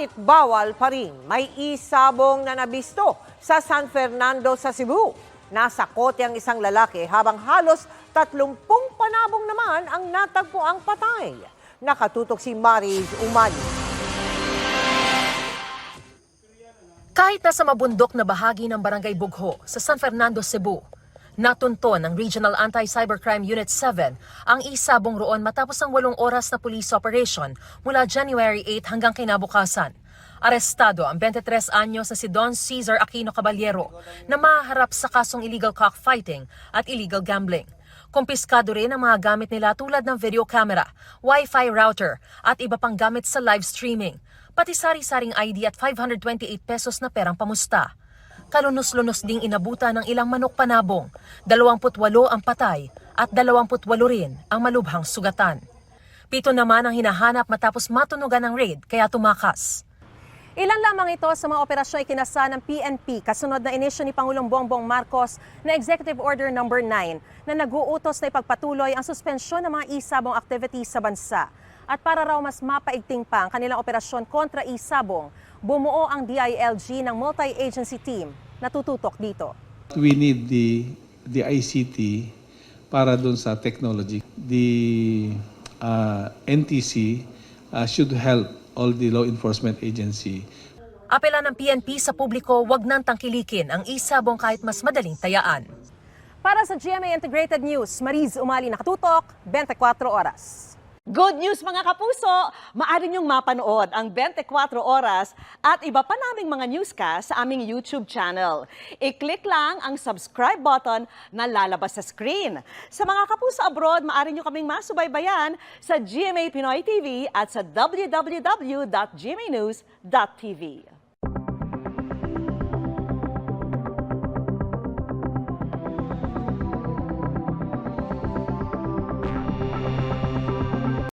Ngunit bawal pa rin. May isabong na nabisto sa San Fernando sa Cebu. Nasa kote ang isang lalaki habang halos 30 panabong naman ang natagpuang patay. Nakatutok si Mariz Umali. Kahit nasa mabundok na bahagi ng Barangay Bugho sa San Fernando, Cebu, natunto ng Regional Anti-Cybercrime Unit 7 ang isabong roon matapos ang 8 oras na police operation mula January 8 hanggang kinabukasan. Arestado ang 23 anyos na si Don Cesar Aquino Caballero na mahaharap sa kasong illegal cockfighting at illegal gambling. Kumpiskado rin ang mga gamit nila tulad ng video camera, Wi-Fi router at iba pang gamit sa live streaming, pati sari-saring ID at 528 pesos na perang pamusta. Kalunos-lunos ding inabutan ng ilang manok panabong, 28 ang patay at 28 rin ang malubhang sugatan. 7 naman ang hinahanap matapos matunugan ng raid kaya tumakas. Ilan lamang ito sa mga operasyon ikinasa ng PNP kasunod na inisyo ni Pangulong Bongbong Marcos na Executive Order No. 9 na nag-uutos na ipagpatuloy ang suspensyon ng mga isabong activities sa bansa. At para raw mas mapaigting pa ang kanilang operasyon kontra isabong, bumuo ang DILG ng multi-agency team na tututok dito. We need the ICT para dun sa technology. The NTC should help all the law enforcement agency. Apela ng PNP sa publiko, wag nang tangkilikin ang isabong kahit mas madaling tayaan. Para sa GMA Integrated News, Mariz Umali, nakatutok, 24 oras. Good news mga kapuso! Maaari niyong mapanood ang 24 oras at iba pa naming mga newscast sa aming YouTube channel. I-click lang ang subscribe button na lalabas sa screen. Sa mga kapuso abroad, maaari niyo kaming masubaybayan sa GMA Pinoy TV at sa www.gmanews.tv.